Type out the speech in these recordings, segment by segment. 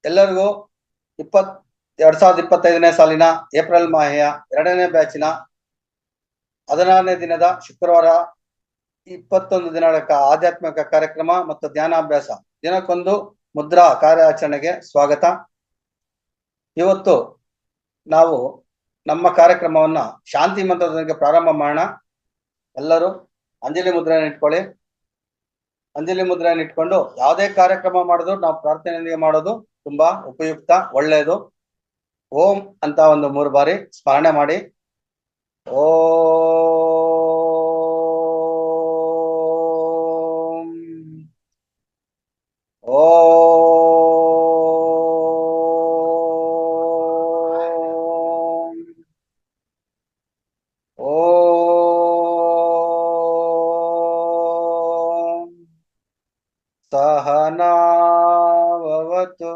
ಎಲ್ಲರಿಗೂ 2025ನೇ ಸಾಲಿನ ಏಪ್ರಿಲ್ ಮಾಹೆಯ 2ನೇ ಬ್ಯಾಚಿನ 16ನೇ ದಿನದ ಶುಕ್ರವಾರ 21 ದಿನಗಳ ಆಧ್ಯಾತ್ಮಿಕ ಕಾರ್ಯಕ್ರಮ ಮತ್ತು ಧ್ಯಾನಾಭ್ಯಾಸ ದಿನಕ್ಕೊಂದು ಮುದ್ರಾ ಕಾರ್ಯಾಚರಣೆಗೆ ಸ್ವಾಗತ. ಇವತ್ತು ನಾವು ನಮ್ಮ ಕಾರ್ಯಕ್ರಮವನ್ನ ಶಾಂತಿ ಮಂತ್ರದೊಂದಿಗೆ ಪ್ರಾರಂಭ ಮಾಡೋಣ. ಎಲ್ಲರೂ ಅಂಜಲಿ ಮುದ್ರೆಯನ್ನು ಇಟ್ಕೊಳ್ಳಿ. ಅಂಜಲಿ ಮುದ್ರೆಯನ್ನು ಇಟ್ಕೊಂಡು ಯಾವುದೇ ಕಾರ್ಯಕ್ರಮ ಮಾಡೋದು ನಾವು ಪ್ರಾರ್ಥನೆಯೊಂದಿಗೆ ಮಾಡೋದು ತುಂಬಾ ಉಪಯುಕ್ತ, ಒಳ್ಳೆಯದು. ಓಂ ಅಂತ ಒಂದು 3 ಬಾರಿ ಸ್ಮರಣೆ ಮಾಡಿ. ಓಂ ಓಂ ಓಂ ಸಹನಾವವತು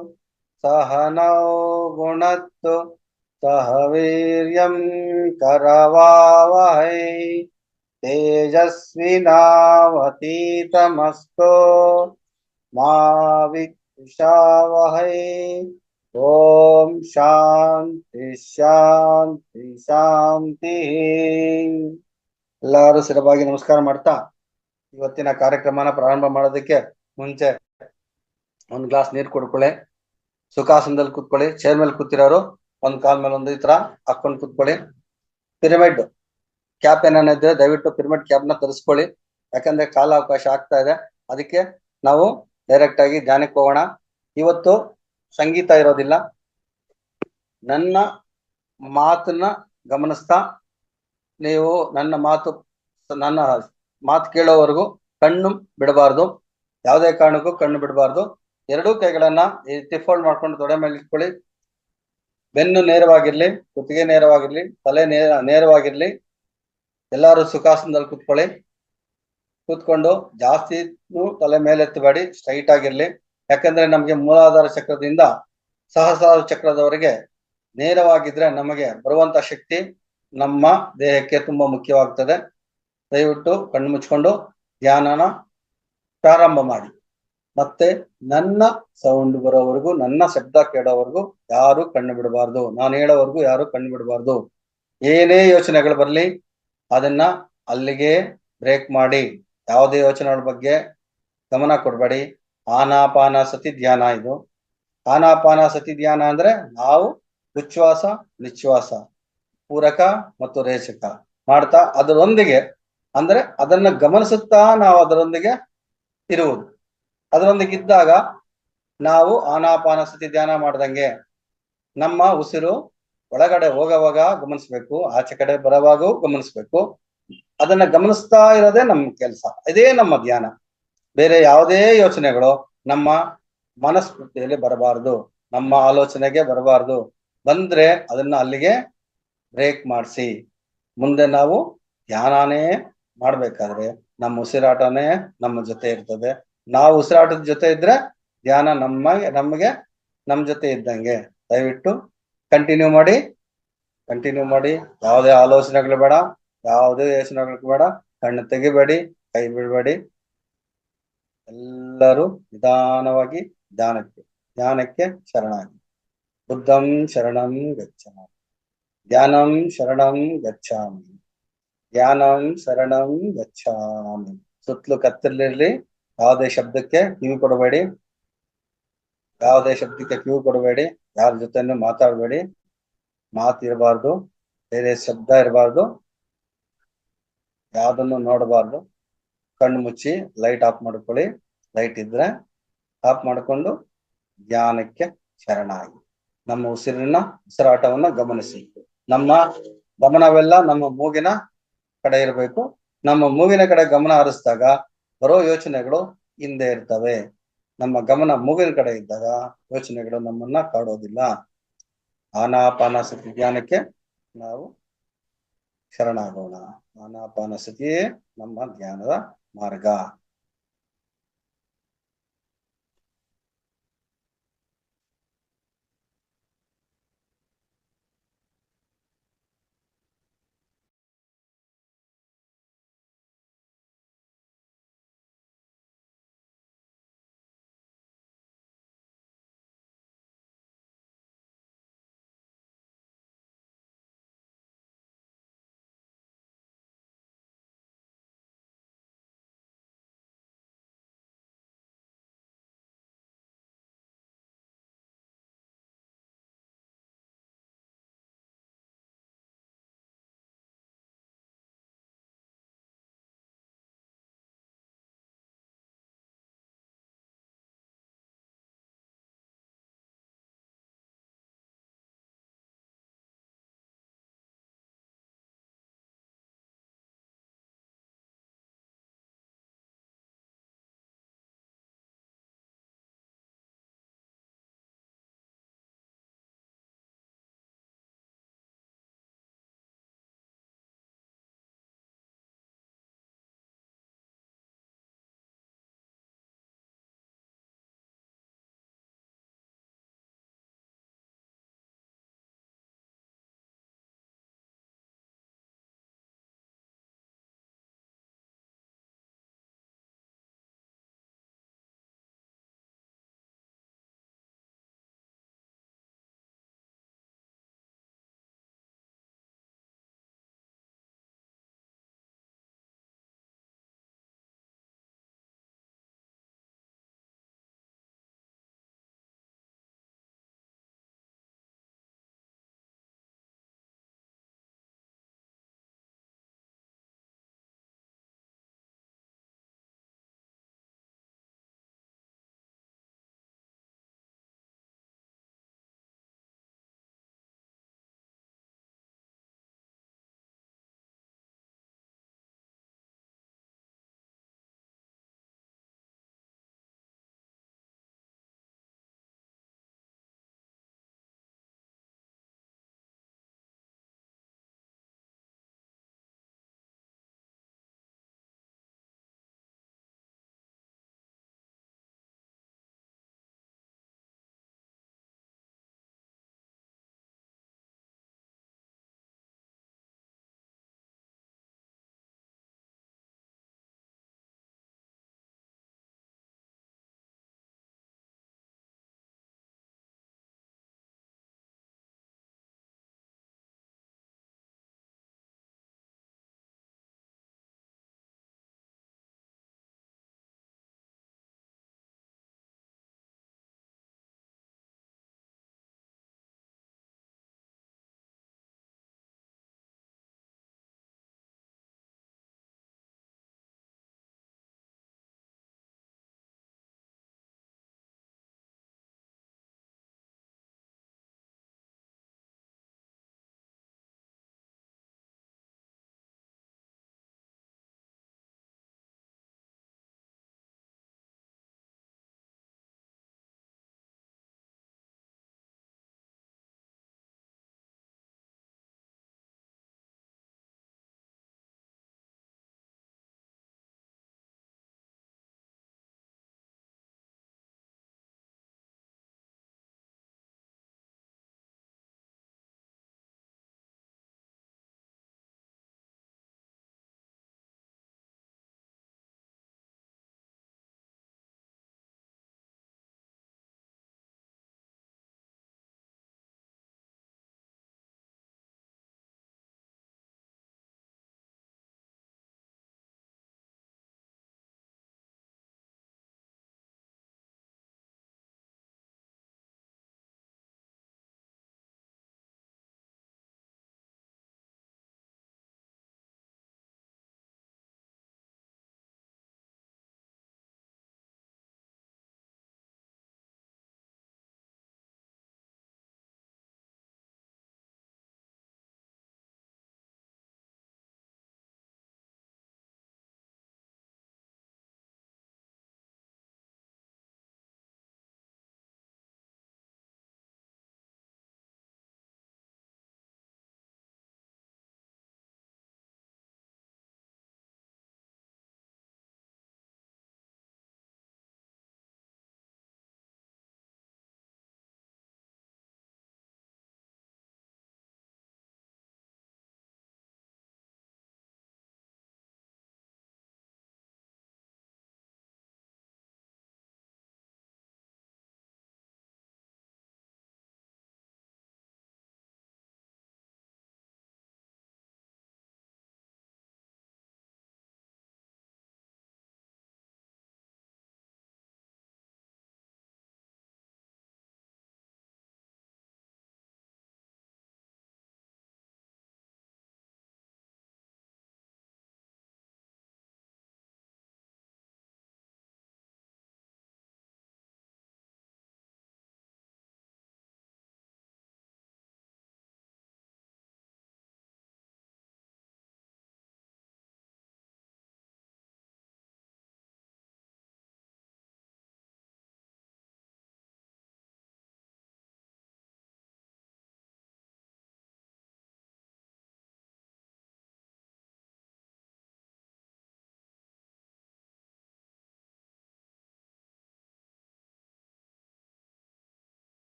ಸಹನೌ ಗುಣತ್ತು ಸಹ ವೀರ್ಯಂ ಕರವಾವಹೈ ತೇಜಸ್ವಿನಾವತೀತಮಸ್ತೋ ಮಾ ವಿದ್ವಿಷಾವಹೈ. ಓಂ ಶಾಂತಿ ಶಾಂತಿ ಶಾಂತಿ. ಎಲ್ಲರೂ ಸ್ಥಿರವಾಗಿ ನಮಸ್ಕಾರ ಮಾಡ್ತಾ ಇವತ್ತಿನ ಕಾರ್ಯಕ್ರಮನ ಪ್ರಾರಂಭ ಮಾಡೋದಕ್ಕೆ ಮುಂಚೆ ಒಂದು ಗ್ಲಾಸ್ ನೀರು ಕುಡ್ಕೊಳ್ಳಿ. ಸುಖಾಸನದಲ್ಲಿ ಕೂತ್ಕೊಳ್ಳಿ. ಚೇರ್ ಮೇಲೆ ಕೂತಿರೋರು ಒಂದ್ ಕಾಲ್ ಮೇಲೆ ಒಂದು ಈ ತರ ಹಾಕೊಂಡು ಕೂತ್ಕೊಳ್ಳಿ. ಪಿರಮಿಡ್ ಕ್ಯಾಪ್ ಏನಿದ್ರೆ ದಯವಿಟ್ಟು ಪಿರಮಿಡ್ ಕ್ಯಾಪ್ ನ ತರಿಸ್ಕೊಳ್ಳಿ. ಯಾಕಂದ್ರೆ ಕಾಲಾವಕಾಶ ಆಗ್ತಾ ಇದೆ. ಅದಕ್ಕೆ ನಾವು ಡೈರೆಕ್ಟ್ ಆಗಿ ಧ್ಯಾನಕ್ಕೆ ಹೋಗೋಣ. ಇವತ್ತು ಸಂಗೀತ ಇರೋದಿಲ್ಲ. ನನ್ನ ಮಾತನ್ನ ಗಮನಿಸ್ತಾ ನೀವು ನನ್ನ ಮಾತು ಕೇಳೋವರೆಗೂ ಕಣ್ಣು ಬಿಡಬಾರ್ದು. ಯಾವುದೇ ಕಾರಣಕ್ಕೂ ಕಣ್ಣು ಬಿಡಬಾರ್ದು. ಎರಡೂ ಕೈಗಳನ್ನ ಈ ರೀತಿ ಫೋಲ್ಡ್ ಮಾಡ್ಕೊಂಡು ತೊಡೆ ಮೇಲೆ ಇಟ್ಕೊಳ್ಳಿ. ಬೆನ್ನು ನೇರವಾಗಿರ್ಲಿ, ಕುತ್ತಿಗೆ ನೇರವಾಗಿರ್ಲಿ, ತಲೆ ನೇರವಾಗಿರ್ಲಿ. ಎಲ್ಲರೂ ಸುಖಾಸನದಲ್ಲಿ ಕೂತ್ಕೊಳ್ಳಿ. ಕೂತ್ಕೊಂಡು ಜಾಸ್ತಿ ತಲೆ ಮೇಲೆ ಎತ್ತಬೇಡಿ, ಸ್ಟ್ರೈಟ್ ಆಗಿರ್ಲಿ. ಯಾಕಂದ್ರೆ ನಮ್ಗೆ ಮೂಲಾಧಾರ ಚಕ್ರದಿಂದ ಸಹಸ್ರಾರ ಚಕ್ರದವರೆಗೆ ನೇರವಾಗಿದ್ರೆ ನಮಗೆ ಬರುವಂತ ಶಕ್ತಿ ನಮ್ಮ ದೇಹಕ್ಕೆ ತುಂಬಾ ಮುಖ್ಯವಾಗ್ತದೆ. ದಯವಿಟ್ಟು ಕಣ್ಣು ಮುಚ್ಕೊಂಡು ಧ್ಯಾನನ ಪ್ರಾರಂಭ ಮಾಡಿ. ಮತ್ತೆ ನನ್ನ ಸೌಂಡ್ ಬರೋವರೆಗೂ, ನನ್ನ ಶಬ್ದ ಕೇಳೋವರೆಗೂ ಯಾರು ಕಣ್ಣು ಬಿಡಬಾರ್ದು. ನಾನು ಹೇಳೋವರೆಗೂ ಯಾರು ಕಣ್ಣು ಬಿಡಬಾರ್ದು. ಏನೇ ಯೋಚನೆಗಳು ಬರ್ಲಿ ಅದನ್ನ ಅಲ್ಲಿಗೆ ಬ್ರೇಕ್ ಮಾಡಿ. ಯಾವುದೇ ಯೋಚನೆಗಳ ಬಗ್ಗೆ ಗಮನ ಕೊಡ್ಬೇಡಿ. ಆನಾಪಾನ ಸತಿ ಧ್ಯಾನ ಇದು. ಆನಾಪಾನ ಸತಿ ಧ್ಯಾನ ಅಂದ್ರೆ ನಾವು ಉಚ್ಛ್ವಾಸ ನಿಶ್ವಾಸ, ಪೂರಕ ಮತ್ತು ರೇಚಕ ಮಾಡ್ತಾ ಅದರೊಂದಿಗೆ ಅಂದ್ರೆ ಅದನ್ನ ಗಮನಿಸುತ್ತಾ ನಾವು ಅದರೊಂದಿಗೆ ಇರುವುದು. ಅದರೊಂದಿಗೆ ಇದ್ದಾಗ ನಾವು ಆನಾಪಾನ ಸತಿ ಧ್ಯಾನ ಮಾಡ್ದಂಗೆ ನಮ್ಮ ಉಸಿರು ಒಳಗಡೆ ಹೋಗುವಾಗ ಗಮನಿಸ್ಬೇಕು, ಆಚೆ ಕಡೆ ಬರುವಾಗೂ ಗಮನಿಸ್ಬೇಕು. ಅದನ್ನ ಗಮನಿಸ್ತಾ ಇರೋದೇ ನಮ್ಮ ಕೆಲಸ. ಇದೇ ನಮ್ಮ ಧ್ಯಾನ. ಬೇರೆ ಯಾವುದೇ ಯೋಚನೆಗಳು ನಮ್ಮ ಮನಸ್ಫೂರ್ತಿಯಲ್ಲಿ ಬರಬಾರ್ದು, ನಮ್ಮ ಆಲೋಚನೆಗೆ ಬರಬಾರ್ದು. ಬಂದ್ರೆ ಅದನ್ನ ಅಲ್ಲಿಗೆ ಬ್ರೇಕ್ ಮಾಡಿಸಿ. ಮುಂದೆ ನಾವು ಧ್ಯಾನನೇ ಮಾಡ್ಬೇಕಾದ್ರೆ ನಮ್ಮ ಉಸಿರಾಟನೇ ನಮ್ಮ ಜೊತೆ ಇರ್ತದೆ. ನಾವು ಉಸಿರಾಟದ ಜೊತೆ ಇದ್ರೆ ಧ್ಯಾನ ನಮಗೆ ನಮ್ಮ ಜೊತೆ ಇದ್ದಂಗೆ. ದಯವಿಟ್ಟು ಕಂಟಿನ್ಯೂ ಮಾಡಿ. ಯಾವುದೇ ಆಲೋಚನೆಗಳು ಬೇಡ, ಯಾವುದೇ ಯೋಚನೆಗಳು ಬೇಡ. ಕಣ್ಣು ತೆಗಿಬೇಡಿ, ಕೈ ಬಿಡಬೇಡಿ. ಎಲ್ಲರೂ ನಿಧಾನವಾಗಿ ಧ್ಯಾನಕ್ಕೆ ಶರಣಾಗಿ. ಬುದ್ಧಂ ಶರಣಂ ಗಚ್ಛಾಮಿ, ಧ್ಯಾನಂ ಶರಣಂ ಗಚ್ಛಾಮಿ, ಧ್ಯಾನಂ ಶರಣಂ ಗಚ್ಛಾಮಿ. ಸುತ್ತಲೂ ಕತ್ತಲಿರ್ಲಿ. ಯಾವುದೇ ಶಬ್ದಕ್ಕೆ ಕಿವಿ ಕೊಡಬೇಡಿ. ಯಾರ ಜೊತೆನೂ ಮಾತಾಡಬೇಡಿ. ಮಾತಿರಬಾರ್ದು, ಬೇರೆ ಶಬ್ದ ಇರಬಾರ್ದು, ಯಾವ್ದನ್ನು ನೋಡಬಾರ್ದು. ಕಣ್ಣು ಮುಚ್ಚಿ ಲೈಟ್ ಆಫ್ ಮಾಡ್ಕೊಳ್ಳಿ. ಲೈಟ್ ಇದ್ರೆ ಆಫ್ ಮಾಡ್ಕೊಂಡು ಧ್ಯಾನಕ್ಕೆ ಶರಣಾಗಿ. ನಮ್ಮ ಉಸಿರಾಟವನ್ನ ಗಮನಿಸಿ. ನಮ್ಮ ಗಮನವೆಲ್ಲ ನಮ್ಮ ಮೂಗಿನ ಕಡೆ ಇರಬೇಕು. ನಮ್ಮ ಮೂಗಿನ ಕಡೆ ಗಮನ ಹರಿಸಿದಾಗ ಬರೋ ಯೋಚನೆಗಳು ಹಿಂದೆ ಇರ್ತವೆ. ನಮ್ಮ ಗಮನ ಮೂಗಿನ ಕಡೆ ಇದ್ದಾಗ ಯೋಚನೆಗಳು ನಮ್ಮನ್ನ ಕಾಡೋದಿಲ್ಲ. ಆನಾಪಾನ ಸತಿ ಧ್ಯಾನಕ್ಕೆ ನಾವು ಶರಣಾಗೋಣ. ಆನಾಪಾನ ಸತಿಯೇ ನಮ್ಮ ಧ್ಯಾನದ ಮಾರ್ಗ.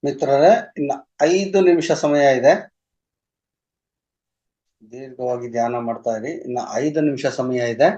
ಮಿತ್ರರೇ, ಇನ್ನ 5 ನಿಮಿಷ ಸಮಯ ಇದೆ. ದೀರ್ಘವಾಗಿ ಧ್ಯಾನ ಮಾಡ್ತಾ ಇರಿ. ಇನ್ನ 5 ನಿಮಿಷ ಸಮಯ ಇದೆ.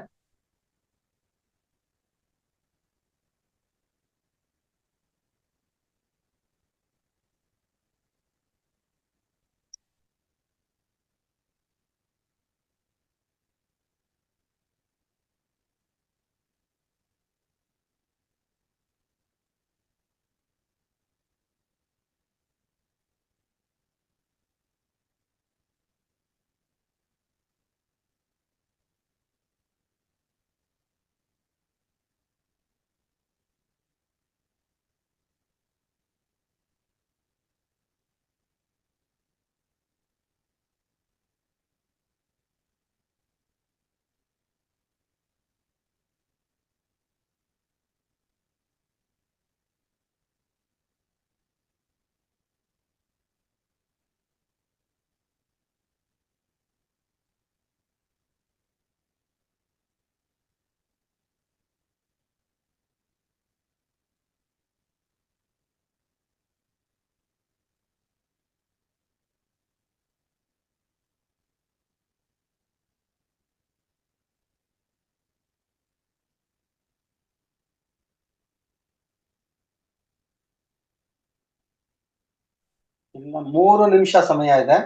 ಇನ್ನ 3 ನಿಮಿಷ ಸಮಯ ಇದೆ.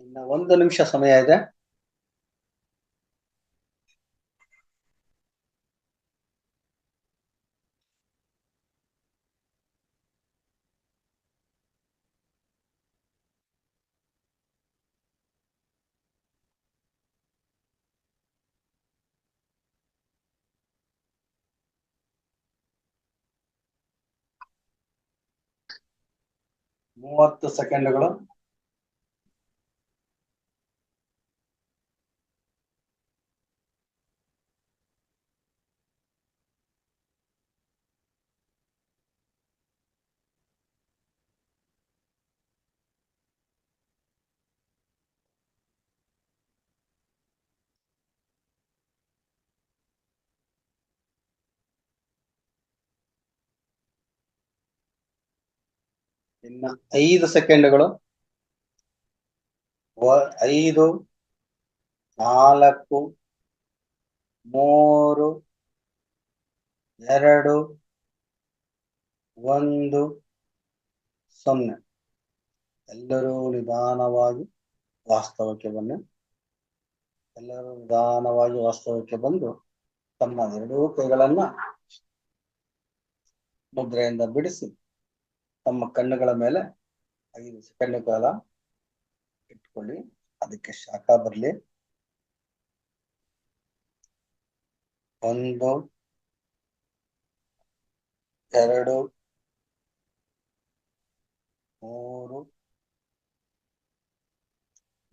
ಇನ್ನ 1 ನಿಮಿಷ ಸಮಯ ಇದೆ. ಮೂವತ್ತು ಸೆಕೆಂಡ್ಗಳು. ಇನ್ನ 5 ಸೆಕೆಂಡ್ಗಳು. 5, 4, 3, 2, 1, 0. ಎಲ್ಲರೂ ನಿಧಾನವಾಗಿ ವಾಸ್ತವಕ್ಕೆ ಬನ್ನಿ. ಎಲ್ಲರೂ ನಿಧಾನವಾಗಿ ವಾಸ್ತವಕ್ಕೆ ಬಂದು ತಮ್ಮ 2 ಕೈಗಳನ್ನ ಮುದ್ರೆಯಿಂದ ಬಿಡಿಸಿ ತಮ್ಮ ಕಣ್ಣುಗಳ ಮೇಲೆ 5 ಸೆಕೆಂಡ್ ಕಾಲ ಇಟ್ಕೊಳ್ಳಿ. ಅದಕ್ಕೆ ಶಾಖ ಬರಲಿ. 1, 2 3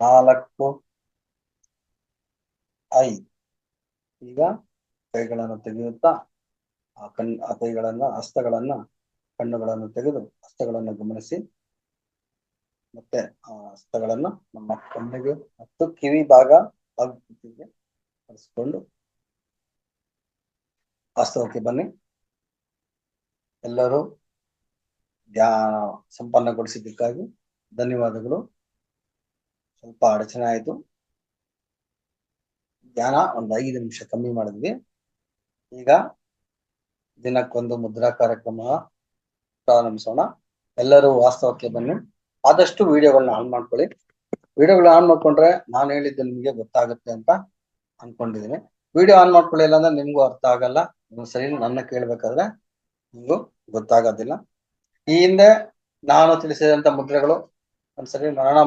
4 5. ಈಗ ಕೈಗಳನ್ನು ತೆಗೆಯುತ್ತಾ ಆ ಕೈಗಳನ್ನ ಹಸ್ತಗಳನ್ನ ಕಣ್ಣುಗಳನ್ನು ತೆಗೆದು ಹಸ್ತಗಳನ್ನು ಗಮನಿಸಿ ಮತ್ತೆ ಆ ಹಸ್ತಗಳನ್ನು ನಮ್ಮ ಕಣ್ಣಿಗೆ ಮತ್ತು ಕಿವಿ ಭಾಗ ಬಳಸಿಕೊಂಡು ವಾಸ್ತವಕ್ಕೆ ಬನ್ನಿ. ಎಲ್ಲರೂ ಧ್ಯಾನ ಸಂಪನ್ನಗೊಳಿಸಿದ್ದಕ್ಕಾಗಿ ಧನ್ಯವಾದಗಳು. ಸ್ವಲ್ಪ ಅಡಚಣೆ ಆಯಿತು. ಧ್ಯಾನ ಒಂದು 5 ನಿಮಿಷ ಕಮ್ಮಿ ಮಾಡಿದ್ವಿ. ಈಗ ದಿನಕ್ಕೊಂದು ಮುದ್ರಾ ಕಾರ್ಯಕ್ರಮ ಪ್ರಾರಂಭಿಸೋಣ. ಎಲ್ಲರೂ ವಾಸ್ತವಕ್ಕೆ ಬನ್ನಿ. ಆದಷ್ಟು ವಿಡಿಯೋಗಳನ್ನ ಆನ್ ಮಾಡ್ಕೊಳ್ಳಿ. ವಿಡಿಯೋಗಳನ್ನ ಆನ್ ಮಾಡ್ಕೊಂಡ್ರೆ ನಾನು ಹೇಳಿದ್ದು ನಿಮಗೆ ಗೊತ್ತಾಗುತ್ತೆ ಅಂತ ಅನ್ಕೊಂಡಿದ್ದೀನಿ. ವಿಡಿಯೋ ಆನ್ ಮಾಡ್ಕೊಳ್ಳಿಲ್ಲ ಅಂದ್ರೆ ನಿಮ್ಗೂ ಅರ್ಥ ಆಗಲ್ಲ. ಸರಿ, ನನ್ನ ಕೇಳ್ಬೇಕಾದ್ರೆ ನಿಮ್ಗೂ ಗೊತ್ತಾಗೋದಿಲ್ಲ. ಈ ಹಿಂದೆ ನಾನು ತಿಳಿಸಿದಂತ ಮುದ್ರೆಗಳು ಒಂದ್ಸರಿ ಮನನ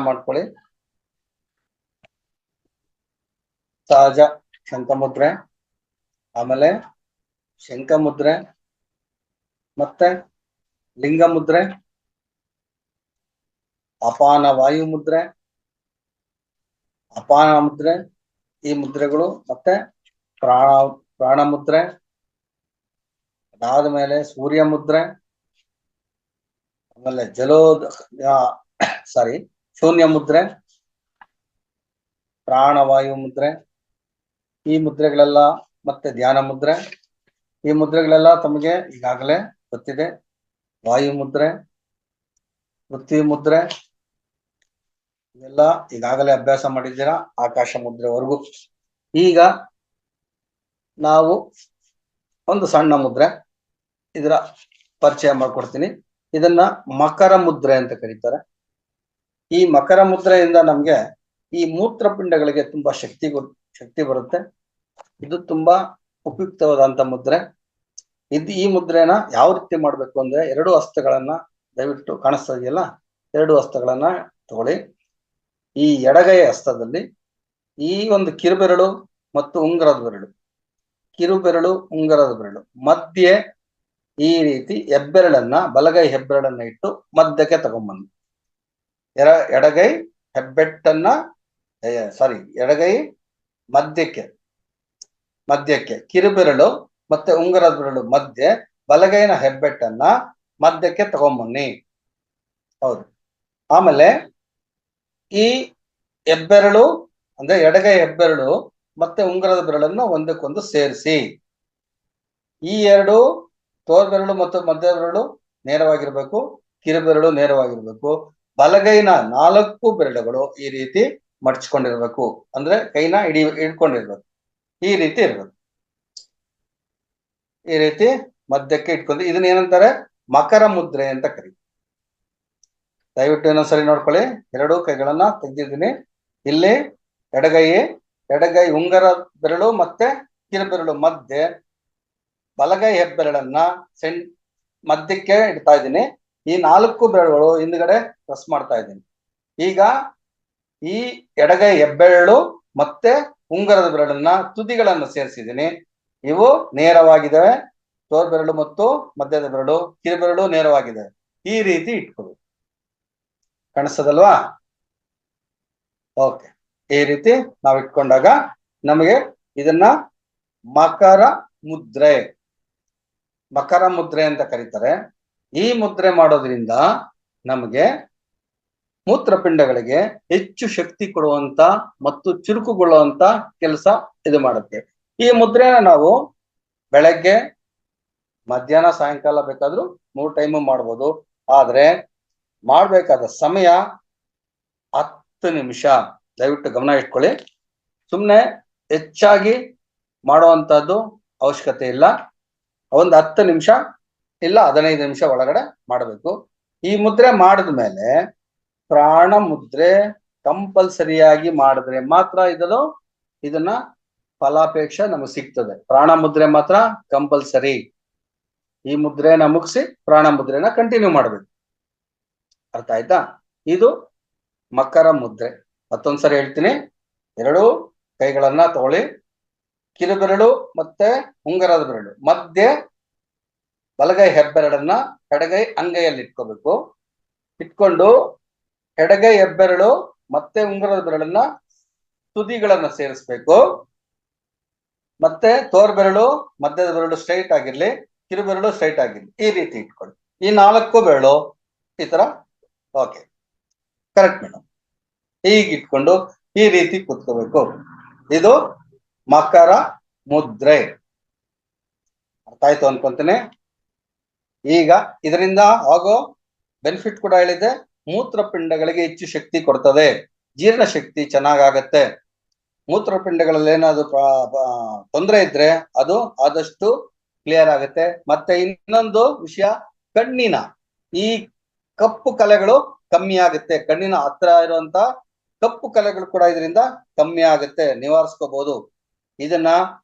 ಮಾಡ್ಕೊಳ್ಳಿ. ಸಹಜ ಶಂಖಮುದ್ರೆ, ಆಮೇಲೆ ಶಂಖಮುದ್ರೆ, ಮತ್ತೆ ಲಿಂಗ ಮುದ್ರೆ, ಅಪಾನ ವಾಯು ಮುದ್ರೆ, ಅಪಾನ ಮುದ್ರೆ, ಈ ಮುದ್ರೆಗಳು, ಮತ್ತೆ ಪ್ರಾಣ ಮುದ್ರೆ, ಅದಾದ ಮೇಲೆ ಸೂರ್ಯ ಮುದ್ರೆ, ಆಮೇಲೆ ಶೂನ್ಯ ಮುದ್ರೆ, ಪ್ರಾಣವಾಯು ಮುದ್ರೆ, ಈ ಮುದ್ರೆಗಳೆಲ್ಲ, ಮತ್ತೆ ಧ್ಯಾನ ಮುದ್ರೆ, ಈ ಮುದ್ರೆಗಳೆಲ್ಲ ತಮಗೆ ಈಗಾಗಲೇ ಗೊತ್ತಿದೆ. ವಾಯು ಮುದ್ರೆ, ಪೃಥ್ವಿ ಮುದ್ರೆ, ಇವೆಲ್ಲ ಈಗಾಗಲೇ ಅಭ್ಯಾಸ ಮಾಡಿದ್ದೀರಾ, ಆಕಾಶ ಮುದ್ರೆವರೆಗೂ. ಈಗ ನಾವು ಒಂದು ಸಣ್ಣ ಮುದ್ರೆ, ಇದರ ಪರಿಚಯ ಮಾಡ್ಕೊಡ್ತೀನಿ. ಇದನ್ನ ಮಕರ ಮುದ್ರೆ ಅಂತ ಕರೀತಾರೆ. ಈ ಮಕರ ಮುದ್ರೆಯಿಂದ ನಮ್ಗೆ ಈ ಮೂತ್ರಪಿಂಡಗಳಿಗೆ ತುಂಬಾ ಶಕ್ತಿ ಬರುತ್ತೆ. ಇದು ತುಂಬಾ ಉಪಯುಕ್ತವಾದಂತ ಮುದ್ರೆ. ಈ ಮುದ್ರೆನ ಯಾವ ರೀತಿ ಮಾಡ್ಬೇಕು ಅಂದ್ರೆ, 2 ಹಸ್ತಗಳನ್ನ ದಯವಿಟ್ಟು ಕಾಣಿಸ್ತಾ ಇದೆಯಲ್ಲ, 2 ಹಸ್ತಗಳನ್ನ ತಗೊಳ್ಳಿ. ಈ ಎಡಗೈ ಹಸ್ತದಲ್ಲಿ ಈ ಒಂದು ಕಿರುಬೆರಳು ಮತ್ತು ಉಂಗುರದ ಬೆರಳು, ಕಿರುಬೆರಳು ಉಂಗುರದ ಬೆರಳು ಮಧ್ಯೆ ಈ ರೀತಿ ಹೆಬ್ಬೆರಳನ್ನ, ಬಲಗೈ ಹೆಬ್ಬೆರಳನ್ನ ಇಟ್ಟು ಮಧ್ಯಕ್ಕೆ ತಗೊಂಡ್ಬಂದು, ಎಡಗೈ ಹೆಬ್ಬೆಟ್ಟನ್ನ ಎಡಗೈ ಮಧ್ಯಕ್ಕೆ ಕಿರುಬೆರಳು ಮತ್ತೆ ಉಂಗುರದ ಬೆರಳು ಮಧ್ಯೆ ಬಲಗೈನ ಹೆಬ್ಬೆಟ್ಟನ್ನ ಮಧ್ಯಕ್ಕೆ ತಗೊಂಬನ್ನಿ. ಹೌದು. ಆಮೇಲೆ ಈ ಹೆಬ್ಬೆರಳು ಅಂದ್ರೆ ಎಡಗೈ ಹೆಬ್ಬೆರಳು ಮತ್ತೆ ಉಂಗುರದ ಬೆರಳನ್ನು ಒಂದಕ್ಕೊಂದು ಸೇರಿಸಿ. ಈ 2 ತೋರ್ಬೆರಳು ಮತ್ತು ಮಧ್ಯ ಬೆರಳು ನೇರವಾಗಿರ್ಬೇಕು, ಕಿರುಬೆರಳು ನೇರವಾಗಿರ್ಬೇಕು. ಬಲಗೈನ 4 ಬೆರಳುಗಳು ಈ ರೀತಿ ಮಡಚ್ಕೊಂಡಿರ್ಬೇಕು, ಅಂದ್ರೆ ಕೈನ ಹಿಡ್ಕೊಂಡಿರ್ಬೇಕು. ಈ ರೀತಿ ಇರ್ಬೇಕು. ಈ ರೀತಿ ಮಧ್ಯಕ್ಕೆ ಇಟ್ಕೊಂಡು ಇದನ್ನ ಏನಂತಾರೆ, ಮಕರ ಮುದ್ರೆ ಅಂತ ಕರೀತಾರೆ. ದಯವಿಟ್ಟು ಇನ್ನೊಂದ್ಸರಿ ನೋಡ್ಕೊಳ್ಳಿ. 2 ಕೈಗಳನ್ನ ತೆಗೆದಿದ್ದೀನಿ. ಇಲ್ಲಿ ಎಡಗೈ ಉಂಗರ ಬೆರಳು ಮತ್ತೆ ಕಿರುಬೆರಳು ಮಧ್ಯೆ ಬಲಗೈ ಹೆಬ್ಬೆರಳನ್ನ ಮಧ್ಯಕ್ಕೆ ಇಡ್ತಾ ಇದ್ದೀನಿ. ಈ 4 ಬೆರಳುಗಳು ಹಿಂದ್ಗಡೆ ಪ್ರೆಸ್ ಮಾಡ್ತಾ ಇದ್ದೀನಿ. ಈಗ ಈ ಎಡಗೈ ಹೆಬ್ಬೆರಳು ಮತ್ತೆ ಉಂಗರದ ಬೆರಳನ್ನ ತುದಿಗಳನ್ನು ಸೇರಿಸಿದ್ದೀನಿ. ಇವು ನೇರವಾಗಿದ್ದಾವೆ. ತೋರ್ಬೆರಳು ಮತ್ತು ಮಧ್ಯದ ಬೆರಳು, ಕಿರುಬೆರಳು ನೇರವಾಗಿದೆ. ಈ ರೀತಿ ಇಟ್ಕೊಳ್ಳಿ. ಕಾಣಿಸ್ತದಲ್ವಾ? ಓಕೆ. ಈ ರೀತಿ ನಾವು ಇಟ್ಕೊಂಡಾಗ ನಮಗೆ ಇದನ್ನ ಮಕರ ಮುದ್ರೆ ಅಂತ ಕರೀತಾರೆ. ಈ ಮುದ್ರೆ ಮಾಡೋದ್ರಿಂದ ನಮಗೆ ಮೂತ್ರಪಿಂಡಗಳಿಗೆ ಹೆಚ್ಚು ಶಕ್ತಿ ಕೊಡುವಂತ ಮತ್ತು ಚುರುಕುಗೊಳ್ಳುವಂತ ಕೆಲಸ ಇದು ಮಾಡುತ್ತೆ. ಈ ಮುದ್ರೆನ ನಾವು ಬೆಳಗ್ಗೆ, ಮಧ್ಯಾಹ್ನ, ಸಾಯಂಕಾಲ ಬೇಕಾದ್ರೂ 3 ಟೈಮು ಮಾಡ್ಬೋದು. ಆದ್ರೆ ಮಾಡ್ಬೇಕಾದ ಸಮಯ 10 ನಿಮಿಷ. ದಯವಿಟ್ಟು ಗಮನ ಇಟ್ಕೊಳ್ಳಿ. ಸುಮ್ಮನೆ ಹೆಚ್ಚಾಗಿ ಮಾಡುವಂತದ್ದು ಅವಶ್ಯಕತೆ ಇಲ್ಲ. ಒಂದು 10 ನಿಮಿಷ ಇಲ್ಲ 15 ನಿಮಿಷ ಒಳಗಡೆ ಮಾಡಬೇಕು. ಈ ಮುದ್ರೆ ಮಾಡಿದ್ಮೇಲೆ ಪ್ರಾಣ ಮುದ್ರೆ ಕಂಪಲ್ಸರಿಯಾಗಿ ಮಾಡಿದ್ರೆ ಮಾತ್ರ ಇದನ್ನ ಫಲಾಪೇಕ್ಷ ನಮಗೆ ಸಿಗ್ತದೆ. ಪ್ರಾಣ ಮುದ್ರೆ ಮಾತ್ರ ಕಂಪಲ್ಸರಿ. ಈ ಮುದ್ರೆನ ಮುಗಿಸಿ ಪ್ರಾಣ ಮುದ್ರೆನ ಕಂಟಿನ್ಯೂ ಮಾಡಬೇಕು. ಅರ್ಥ ಆಯ್ತಾ? ಇದು ಮಕರ ಮುದ್ರೆ. ಮತ್ತೊಂದ್ಸರಿ ಹೇಳ್ತೀನಿ. 2 ಕೈಗಳನ್ನ ತಗೊಳ್ಳಿ. ಕಿರುಬೆರಳು ಮತ್ತೆ ಉಂಗರದ ಬೆರಳು ಮಧ್ಯೆ ಬಲಗೈ ಹೆಬ್ಬೆರಳನ್ನ ಎಡಗೈ ಅಂಗೈಯಲ್ಲಿ ಇಟ್ಕೋಬೇಕು. ಇಟ್ಕೊಂಡು ಎಡಗೈ ಹೆಬ್ಬೆರಳು ಮತ್ತೆ ಉಂಗುರದ ಬೆರಳನ್ನ ತುದಿಗಳನ್ನ ಸೇರಿಸ್ಬೇಕು. ಮತ್ತೆ ತೋರ್ಬೆರಳು ಮಧ್ಯದ ಬೆರಳು ಸ್ಟ್ರೈಟ್ ಆಗಿರ್ಲಿ, ಕಿರುಬೆರಳು ಸ್ಟ್ರೈಟ್ ಆಗಿರ್ಲಿ, ಈ ರೀತಿ ಇಟ್ಕೊಳ್ಳಿ. ಈ 4 ಬೆರಳು ಈ ತರ. Okay, correct madam. ಹೀಗೆ ಇಟ್ಕೊಂಡು ಈ ರೀತಿ ಕೂತ್ಕೋಬೇಕು. ಇದು ಮಕರ ಮುದ್ರೆ. ಅರ್ಥ ಆಯ್ತು ಅನ್ಕೊಂತೀನಿ. ಈಗ ಇದರಿಂದ ಆಗೋ ಬೆನಿಫಿಟ್ ಕೂಡ ಹೇಳಿದೆ. ಮೂತ್ರಪಿಂಡಗಳಿಗೆ ಹೆಚ್ಚು ಶಕ್ತಿ ಕೊಡ್ತದೆ, ಜೀರ್ಣ ಶಕ್ತಿ ಚೆನ್ನಾಗಾಗತ್ತೆ. ಮೂತ್ರಪಿಂಡಗಳಲ್ಲಿ ಏನಾದ್ರು ತೊಂದರೆ ಇದ್ರೆ ಅದು ಆದಷ್ಟು ಕ್ಲಿಯರ್ ಆಗುತ್ತೆ. ಮತ್ತೆ ಇನ್ನೊಂದು ವಿಷಯ, ಕಣ್ಣಿನ ಈ ಕಪ್ಪು ಕಲೆಗಳು ಕಮ್ಮಿ ಆಗುತ್ತೆ. ಕಣ್ಣಿನ ಹತ್ರ ಇರುವಂತ ಕಪ್ಪು ಕಲೆಗಳು ಕೂಡ ಇದರಿಂದ ಕಮ್ಮಿ ಆಗುತ್ತೆ, ನಿವಾರಿಸ್ಕೋಬಹುದು. ಇದನ್ನ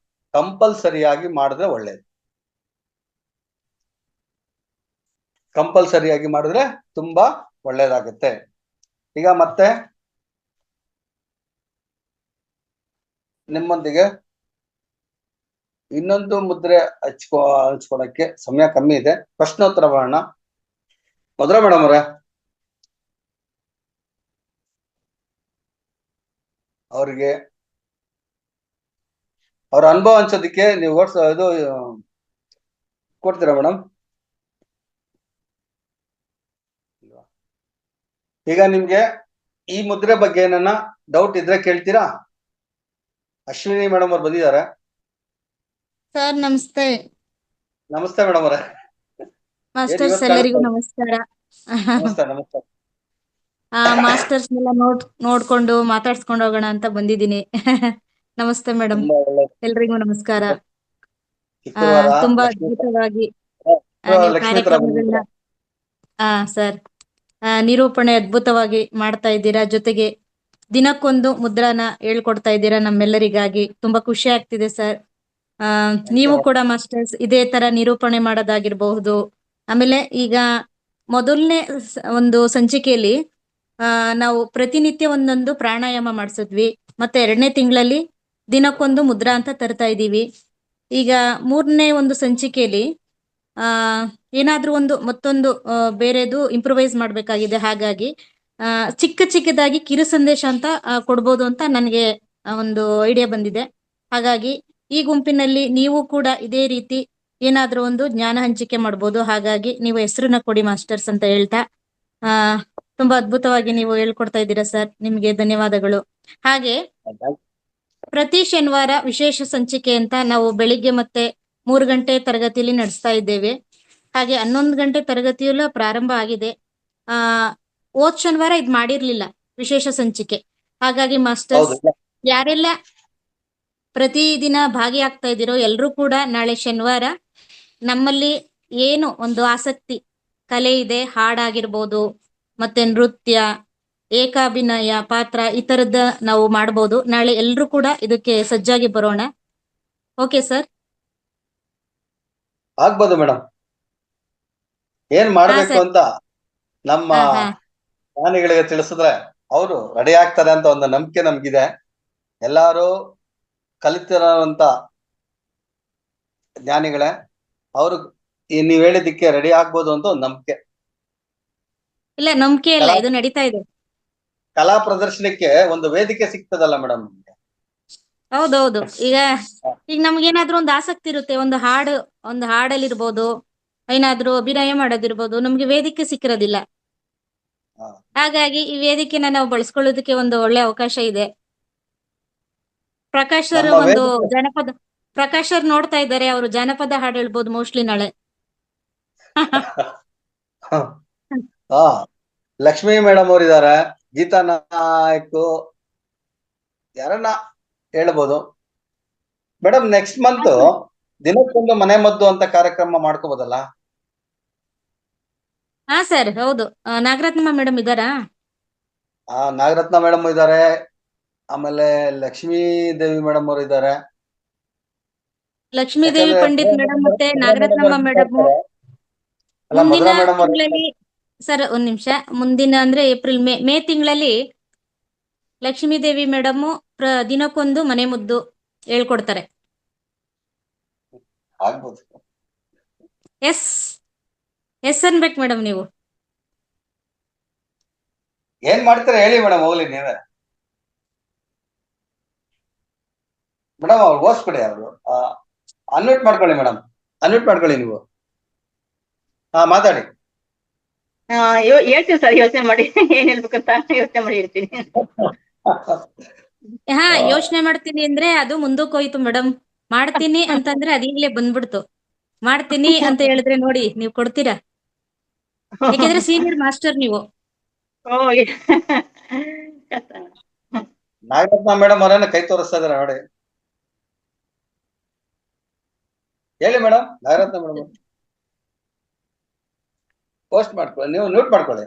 ಕಂಪಲ್ಸರಿಯಾಗಿ ಮಾಡಿದ್ರೆ ಒಳ್ಳೇದು. ಕಂಪಲ್ಸರಿಯಾಗಿ ಮಾಡಿದ್ರೆ ತುಂಬಾ ಒಳ್ಳೇದಾಗುತ್ತೆ. ಈಗ ಮತ್ತೆ ನಿಮ್ಮೊಂದಿಗೆ ಇನ್ನೊಂದು ಮುದ್ರೆ ಹಚ್ಕೊಳಕ್ಕೆ ಸಮಯ ಕಮ್ಮಿ ಇದೆ. ಪ್ರಶ್ನೋತ್ತರ ಮಾಡೋಣ. ಮಧುರ ಮೇಡಮ್ ಅವರೇ, ಅವ್ರಿಗೆ ಅವ್ರ ಅನುಭವ ಹಂಚೋದಿಕ್ಕೆ ನೀವು ಇದು ಕೊಡ್ತೀರಾ ಮೇಡಮ್? ಈಗ ನಿಮ್ಗೆ ಈ ಮುದ್ರೆ ಬಗ್ಗೆ ಏನನ್ನ ಡೌಟ್ ಇದ್ರೆ ಕೇಳ್ತೀರಾ? ಅಶ್ವಿನಿ ಮೇಡಮ್ ಅವ್ರು ಬಂದಿದ್ದಾರೆ. ಸರ್ ನಮಸ್ತೆ. ನಮಸ್ತೆ ಮೇಡಮ್ ಅವರೇ. ಮಾಸ್ಟರ್ಸ್ ಎಲ್ಲರಿಗೂ ನಮಸ್ಕಾರ. ನಮಸ್ತೆ ನಮಸ್ತೆ. ಮಾಸ್ಟರ್ಸ್ ಎಲ್ಲ ನೋಡ್ಕೊಂಡು ಮಾತಾಡ್ಸ್ಕೊಂಡು ಹೋಗೋಣ ಅಂತ ಬಂದಿದ್ದೀನಿ. ನಮಸ್ತೆ ಮೇಡಮ್, ಎಲ್ರಿಗೂ ನಮಸ್ಕಾರ. ತುಂಬಾ ಅದ್ಭುತವಾಗಿ ಕಾರ್ಯಕ್ರಮಗಳನ್ನ ಸರ್ ನಿರೂಪಣೆ ಅದ್ಭುತವಾಗಿ ಮಾಡ್ತಾ ಇದ್ದೀರಾ. ಜೊತೆಗೆ ದಿನಕ್ಕೊಂದು ಮುದ್ರಾನ ಹೇಳ್ಕೊಡ್ತಾ ಇದ್ದೀರಾ ನಮ್ಮೆಲ್ಲರಿಗಾಗಿ. ತುಂಬಾ ಖುಷಿ ಆಗ್ತಿದೆ ಸರ್. ನೀವು ಕೂಡ ಮಾಸ್ಟರ್ಸ್ ಇದೇ ತರ ನಿರೂಪಣೆ ಮಾಡೋದಾಗಿರ್ಬಹುದು. ಆಮೇಲೆ ಈಗ ಮೊದಲನೇ ಒಂದು ಸಂಚಿಕೆಯಲ್ಲಿ ನಾವು ಪ್ರತಿನಿತ್ಯ ಒಂದೊಂದು ಪ್ರಾಣಾಯಾಮ ಮಾಡಿಸಿದ್ವಿ. ಮತ್ತೆ 2ನೇ ತಿಂಗಳಲ್ಲಿ ದಿನಕ್ಕೊಂದು ಮುದ್ರಾ ಅಂತ ತರ್ತಾ ಇದ್ದೀವಿ. ಈಗ 3ನೇ ಒಂದು ಸಂಚಿಕೆಯಲ್ಲಿ ಏನಾದ್ರೂ ಒಂದು ಮತ್ತೊಂದು ಬೇರೆದು ಇಂಪ್ರೂವೈಸ್ ಮಾಡ್ಬೇಕಾಗಿದೆ. ಹಾಗಾಗಿ ಚಿಕ್ಕದಾಗಿ ಕಿರು ಸಂದೇಶ ಅಂತ ಕೊಡ್ಬೋದು ಅಂತ ನನಗೆ ಒಂದು ಐಡಿಯಾ ಬಂದಿದೆ. ಹಾಗಾಗಿ ಈ ಗುಂಪಿನಲ್ಲಿ ನೀವು ಕೂಡ ಇದೇ ರೀತಿ ಏನಾದ್ರೂ ಒಂದು ಜ್ಞಾನ ಹಂಚಿಕೆ ಮಾಡ್ಬೋದು. ಹಾಗಾಗಿ ನೀವು ಹೆಸರನ್ನ ಕೊಡಿ ಮಾಸ್ಟರ್ಸ್ ಅಂತ ಹೇಳ್ತಾ ತುಂಬಾ ಅದ್ಭುತವಾಗಿ ನೀವು ಹೇಳ್ಕೊಡ್ತಾ ಇದ್ದೀರಾ ಸರ್, ನಿಮ್ಗೆ ಧನ್ಯವಾದಗಳು. ಹಾಗೆ ಪ್ರತಿ ಶನಿವಾರ ವಿಶೇಷ ಸಂಚಿಕೆ ಅಂತ ನಾವು ಬೆಳಿಗ್ಗೆ ಮತ್ತೆ 3 ಗಂಟೆ ತರಗತಿಯಲ್ಲಿ ನಡೆಸ್ತಾ ಇದ್ದೇವೆ. ಹಾಗೆ 11 ಗಂಟೆ ತರಗತಿಯಲ್ಲ ಪ್ರಾರಂಭ ಆಗಿದೆ. ಹೋದ್ ಶನಿವಾರ ಇದ್ ಮಾಡಿರ್ಲಿಲ್ಲ ವಿಶೇಷ ಸಂಚಿಕೆ. ಹಾಗಾಗಿ ಮಾಸ್ಟರ್ಸ್ ಯಾರೆಲ್ಲ ಪ್ರತಿದಿನ ಭಾಗಿಯಾಗ್ತಾ ಇದ್ದೀರೋ ಎಲ್ರೂ ಕೂಡ ನಾಳೆ ಶನಿವಾರ ನಮ್ಮಲ್ಲಿ ಏನು ಒಂದು ಆಸಕ್ತಿ ಕಲೆ ಇದೆ, ಹಾಡಾಗಿರ್ಬೋದು, ಮತ್ತೆ ನೃತ್ಯ, ಏಕಾಭಿನಯ ಪಾತ್ರ, ಈ ತರದ ನಾವು ಮಾಡ್ಬೋದು. ನಾಳೆ ಎಲ್ರೂ ಕೂಡ ಇದಕ್ಕೆ ಸಜ್ಜಾಗಿ ಬರೋಣ. Okay sir? ಆಗ್ಬೋದು ಮೇಡಮ್. ಏನ್ ಮಾಡ್ಬೇಕು ಅಂತ ನಮ್ಮ ಜ್ಞಾನಿಗಳಿಗೆ ತಿಳಿಸಿದ್ರೆ ಅವರು ರೆಡಿ ಆಗ್ತಾರೆ ಅಂತ ಒಂದು ನಂಬಿಕೆ ನಮ್ಗಿದೆ. ಎಲ್ಲಾರು ಕಲಿತಿರೋಂತ ಜ್ಞಾನಿಗಳೇ, ಅವರು ನೀವ್ ಹೇಳಿದ್ದಕ್ಕೆ ರೆಡಿ ಆಗ್ಬೋದು ಅಂತ ಒಂದು ನಂಬಿಕೆ. ಇಲ್ಲ ನಂಬಿಕೆ ಇಲ್ಲ, ಇದು ನಡೀತಾ ಇದೆ. ಕಲಾ ಪ್ರದರ್ಶನಕ್ಕೆ ಒಂದು ವೇದಿಕೆ ಸಿಗ್ತದಲ್ಲ ಮೇಡಮ್. ಹೌದೌದು. ಈಗ ನಮ್ಗೇನಾದ್ರೂ ಒಂದು ಆಸಕ್ತಿ ಇರುತ್ತೆ, ಒಂದು ಹಾಡಲ್ಲಿರ್ಬೋದು, ಏನಾದ್ರೂ ಅಭಿನಯ ಮಾಡೋದಿರ್ಬೋದು, ನಮ್ಗೆ ವೇದಿಕೆ ಸಿಕ್ಕಿರೋದಿಲ್ಲ. ಹಾಗಾಗಿ ಈ ವೇದಿಕೆನ ನಾವು ಬಳಸ್ಕೊಳ್ಳೋದಕ್ಕೆ ಒಂದು ಒಳ್ಳೆ ಅವಕಾಶ ಇದೆ. ಪ್ರಕಾಶ್ ಸರ್ ಒಂದು ಪ್ರಕಾಶ್ ಸರ್ ನೋಡ್ತಾ ಇದ್ದಾರೆ, ಅವರು ಜಾನಪದ ಹಾಡು ಹೇಳ್ಬೋದು ಮೋಸ್ಟ್ಲಿ ನಾಳೆ. ಲಕ್ಷ್ಮೀ ಮೇಡಮ್ ಅವ್ರು ಇದಾರೆ, ಗೀತಾ ನಾಯ್ಕು, ಯಾರನ್ನ ಹೇಳ್ಬೋದು ಮೇಡಮ್. ನೆಕ್ಸ್ಟ್ ಮಂತ್ ದಿನಕ್ಕೊಂದು ಮನೆ ಮದ್ದು ಅಂತ ಕಾರ್ಯಕ್ರಮ ಮಾಡ್ಕೋಬೋದಲ್ಲ? ಹಾ ಸರ್, ಹೌದು. ನಾಗರತ್ನಮ್ಮ ಮೇಡಮ್ ಇದಾರಾ? ನಾಗರತ್ನ ಮೇಡಮ್ ಇದ್ದಾರೆ, ಆಮೇಲೆ ಲಕ್ಷ್ಮೀ ದೇವಿ ಮೇಡಮ್ ಅವರು ಇದ್ದಾರೆ. ಲಕ್ಷ್ಮೀ ದೇವಿ ಪಂಡಿತ್ ಮೇಡಮ್ ಮತ್ತೆ ನಾಗರತ್ನಮ್ಮ ಮೇಡಮ್ ಮುಂದಿನ ತಿಂಗಳಲ್ಲಿ ಸರ್, ಒಂದ್ ನಿಮಿಷ, ಮುಂದಿನ ಅಂದ್ರೆ ಏಪ್ರಿಲ್ ಮೇ ತಿಂಗಳಲ್ಲಿ ಲಕ್ಷ್ಮೀ ದೇವಿ ಮೇಡಮ್ ದಿನಕ್ಕೊಂದು ಮನೆ ಮುದ್ದು ಹೇಳ್ಕೊಡ್ತಾರೆ. ಆಗ್ಬೋದು. ಎಸ್ ಎಸ್ ಅನ್ಬೇಕು ಮೇಡಮ್ ನೀವು. ಏನ್ ಮಾಡ್ತೀರಾ ಹೇಳಿ ಮೇಡಮ್, ಹೋಗ್ಲಿ ನೀವೇ ಮೇಡಮ್. ಅವ್ರು ಓದಿಸ್ಬಿಡಿ, ಅವರು ಅನ್ಮ್ಯೂಟ್ ಮಾಡ್ಕೊಳ್ಳಿ ಮೇಡಮ್, ಅನ್ಮ್ಯೂಟ್ ಮಾಡ್ಕೊಳ್ಳಿ ನೀವು. ಹಾ, ಮಾತಾಡಿ. ಹೇಳ್ತೀನಿ ಸರ್, ಯೋಚನೆ ಮಾಡಿ ಏನ್ ಹೇಳ್ಬೇಕಂತ ಯೋಚನೆ ಮಾಡಿ ಹೇಳ್ತೀನಿ. ಹಾ, ಯೋಚನೆ ಮಾಡ್ತೀನಿ ಅಂದ್ರೆ ಅದು ಮುಂದಕ್ಕೆ ಹೋಯ್ತು ಮೇಡಮ್. ಮಾಡ್ತೀನಿ ಅಂತಂದ್ರೆ ಅದೀಗ್ಲೇ ಬಂದ್ಬಿಡ್ತು. ಮಾಡ್ತೀನಿ ಅಂತ ಹೇಳಿದ್ರೆ ನೋಡಿ ನೀವು ಕೊಡ್ತೀರಾ, ಯಾಕೆಂದ್ರೆ ಸೀನಿಯರ್ ಮಾಸ್ಟರ್ ನೀವು. ಓ ನಾಗರತ್ನ ಮೇಡಮ್ ಅವರೇನ ಕೈ ತೋರಿಸ್ತಾ ಇದಾರೆ ನೋಡಿ. ಹೇಳಿ ಮೇಡಮ್, ನಾಗರತ್ನ ಮೇಡಮ್ ಪೋಸ್ಟ್ ಮಾಡ್ಕೊಳ್ಳಿ, ನೀವು ಮ್ಯೂಟ್ ಮಾಡ್ಕೊಳ್ಳಿ.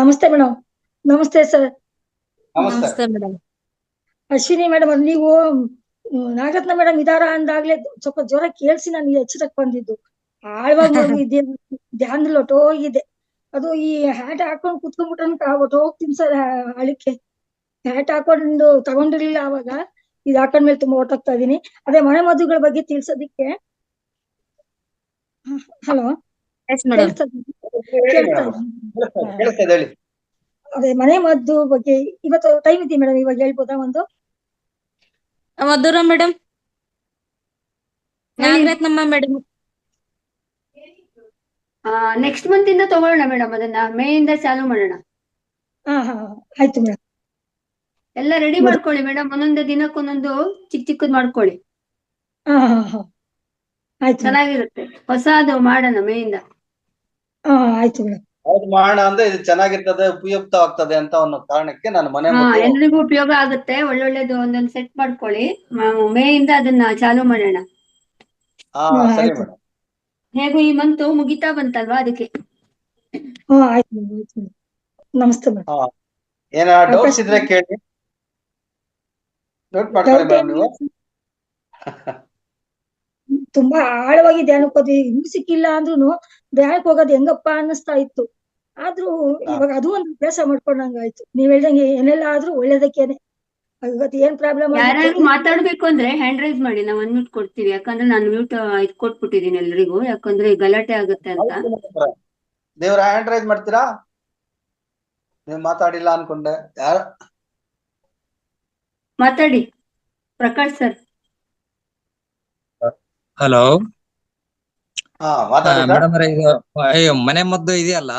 ನಮಸ್ತೆ ಮೇಡಮ್. ನಮಸ್ತೆ ಸರ್. ನಮಸ್ತೆ. ನಮಸ್ತೆ ಮೇಡಮ್. ಅಶ್ವಿನಿ ಮೇಡಮ್, ನೀವು ನಾಗರತ್ನ ಮೇಡಮ್ ಇದಾರ ಅಂದಾಗ್ಲೇ ಸ್ವಲ್ಪ ಜ್ವರ ಕೇಳಿಸಿ ನನಗೆ ಎಚ್ಚರಕ್ಕೆ ಬಂದಿದ್ದು. ಆಳ್ವಾಗ ಮಲಗಿದ್ದೆ, ಧ್ಯಾನದಲ್ಲಿ ಹೊಟ್ಟೋಗಿದೆ. ಅದು ಈ ಹ್ಯಾಟ್ ಹಾಕೊಂಡು ಕುತ್ಕೊಂಡ್ಬಿಟ್ರೆ ಹೊಟ್ಟೋಗ್ತೀನಿ ಸರ್. ಅಳಿಕೆ ಹ್ಯಾಟ್ ಹಾಕೊಂಡು ತಗೊಂಡಿರ್ಲಿಲ್ಲ ಅವಾಗ, ಇದು ಹಾಕೊಂಡ್ಮೇಲೆ ತುಂಬಾ ಹೊಟ್ಟೋಗ್ತಾ ಇದೀನಿ. ಅದೇ ಮನೆ ಮದ್ದುಗಳ ಬಗ್ಗೆ ತಿಳ್ಸೋದಿಕ್ಕೆ. Hello, yes madam. ಕೇಳಿಸ್ತದೆ ಹೇಳಿ. ಅದೇ ಮನೆ ಮದ್ದು ಬಗ್ಗೆ ಇವತ್ತು ಟೈಮ್ ಇದೆ ಮೇಡಮ್, ಇವಾಗ ಹೇಳ್ಬೋದಾ ಒಂದು? Madhura madam, Nagarathnamma madam. Next month ಇಂದ ತಗೊಳ್ಳೋಣ ಮೇಡಮ್, ಅದನ್ನ ಮೇ ಇಂದ ಚಾಲು ಮಾಡೋಣ. ಹಾ, ಆಯ್ತು ಮೇಡಮ್. ಎಲ್ಲ ರೆಡಿ ಮಾಡ್ಕೊಳ್ಳಿ ಮೇಡಮ್, ಒಂದೊಂದು ದಿನಕ್ಕೊಂದೊಂದು ಚಿಕ್ಕ ಚಿಕ್ಕದ್ ಮಾಡ್ಕೊಳ್ಳಿ. ಹಾ, ಆಯ್ತು ಚೆನ್ನಾಗಿರುತ್ತೆ. ಹೊಸದು ಮಾಡೋಣ ಮೇ ಇಂದ. ಆಯ್ತು ಮೇಡಮ್. ಹೌದು, ಮಾಡೋಣ ಅಂದ್ರೆ ಇದು ಚೆನ್ನಾಗಿರ್ತದೆ, ಉಪಯುಕ್ತವಾಗ್ತದೆ ಅಂತ ಅನ್ನೋ ಕಾರಣಕ್ಕೆ ನಾನು ಮನೆ ಮದ್ದು. ಎಲ್ರಿಗೂ ಉಪಯೋಗ ಆಗುತ್ತೆ. ಒಳ್ಳೊಳ್ಳೇದು ಒಂದೊಂದು ಸೆಟ್ ಮಾಡ್ಕೊಳ್ಳಿ. ಮೇ ಇಂದ ಅದನ್ನ ಚಾಲು ಮಾಡೋಣ. ಹಾ, ಸರಿ ಮೇಡಮ್. ಹೇಗೂ ಈ ಮಂತು ಮುಗಿತಾ ಬಂತಲ್ವಾ, ಅದಕ್ಕೆ. ಆಯ್ತು ಮೇಡಮ್. ನಮಸ್ತೆ ಮೇಡಮ್. ಏನ ಡೌಟ್ಸ್ ಇದ್ರೆ ಕೇಳಿ, ನೋಟ್ ಮಾಡ್ಕೊಳ್ಳಿ ಮೇಡಮ್ ನೀವು. ತುಂಬಾ ಆಳವಾಗಿ ಧ್ಯಾನಕ್ಕೆ ಹೋದ್ವಿ, ಹಿಂಗ್ ಸಿಕ್ಕಿಲ್ಲ ಅಂದ್ರೂ ಧ್ಯಾನಕ್ಕೆ ಹೋಗೋದು ಹೆಂಗಪ್ಪ ಅನ್ನಿಸ್ತಾ ಇತ್ತು. ಆದ್ರೂ ಇವಾಗ ಅದು ಒಂದು ಅಭ್ಯಾಸ ಮಾಡ್ಕೊಂಡಂಗಾಯ್ತು. ನೀವ್ ಹೇಳ್ದಂಗೆ ಏನೆಲ್ಲ ಆದ್ರೂ ಒಳ್ಳೇದಕ್ಕೇನೆ. ಇವತ್ತು ಏನ್ ಪ್ರಾಬ್ಲಮ್ ಯಾರು ಮಾತಾಡ್ಬೇಕು ಅಂದ್ರೆ ಹ್ಯಾಂಡ್ ರೈಸ್ ಮಾಡಿ, ನಾವು ಅನ್ಮ್ಯೂಟ್ ಕೊಡ್ತೀವಿ. ಯಾಕಂದ್ರೆ ನಾನು ಮ್ಯೂಟ್ ಇದು ಕೊಟ್ಬಿಟ್ಟಿದೀನಿ ಎಲ್ರಿಗೂ, ಯಾಕಂದ್ರೆ ಗಲಾಟೆ ಆಗುತ್ತೆ ಅಂತ. ದೇವ್ರ ಹ್ಯಾಂಡ್ ರೈಸ್ ಮಾಡ್ತೀರಾ? ನೀವು ಮಾತಾಡಿಲ್ಲ ಅನ್ಕೊಂಡೆ. ಯಾರು ಮಾತಾಡಿ, ಪ್ರಕಾಶ್ ಸರ್. ಹಲೋ ಮಾತಾಡಿ ಮೇಡಮ್, ಈಗ ಮನೆ ಮದ್ದು ಇದೆಯಲ್ಲ,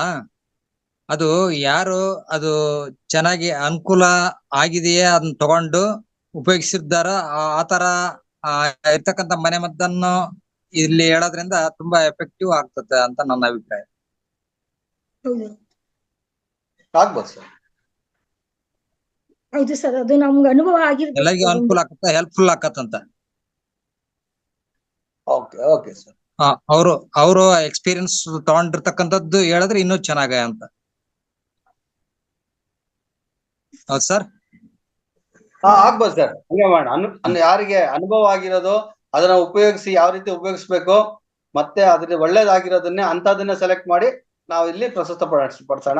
ಅದು ಯಾರು ಅದು ಚೆನ್ನಾಗಿ ಅನುಕೂಲ ಆಗಿದೆಯೇ ಅದನ್ನ ತಗೊಂಡು ಉಪಯೋಗಿಸಿದ್ದಾರ, ಆತರ ಇರ್ತಕ್ಕಂಥ ಮನೆ ಮದ್ದನ್ನು ಇಲ್ಲಿ ಹೇಳೋದ್ರಿಂದ ತುಂಬಾ ಎಫೆಕ್ಟಿವ್ ಆಗ್ತದೆ ಅಂತ ನನ್ನ ಅಭಿಪ್ರಾಯ. ಆಗ್ಬೋದು ಸರ್. ಹೌದು ಸರ್, ಅದು ನಮ್ಗೆ ಅನುಭವ ಎಲ್ಲರಿಗೂ ಅನುಕೂಲ ಆಗತ್ತ, ಹೆಲ್ಪ್ಫುಲ್ ಆಕತ್ತಂತ. Okay sir. ಅವರು ಎಕ್ಸ್ಪೀರಿಯನ್ಸ್ ತಗೊಂಡಿರ್ತಕ್ಕಂಥದ್ದು ಹೇಳಿದ್ರೆ ಇನ್ನೂ ಚೆನ್ನಾಗ ಅಂತ. ಹೌದು ಸರ್. ಆಗ್ಬೋದು ಸರ್, ಹಂಗೆ ಮಾಡೋಣ. ಯಾರಿಗೆ ಅನುಭವ ಆಗಿರೋದು ಅದನ್ನ ಉಪಯೋಗಿಸಿ ಯಾವ ರೀತಿ ಉಪಯೋಗಿಸ್ಬೇಕು, ಮತ್ತೆ ಅದ್ರ ಒಳ್ಳೇದಾಗಿರೋದನ್ನೇ ಅಂತದನ್ನ ಸೆಲೆಕ್ಟ್ ಮಾಡಿ ನಾವು ಇಲ್ಲಿ ಪ್ರಸ್ತುತ ಪಡಿಸೋಣ.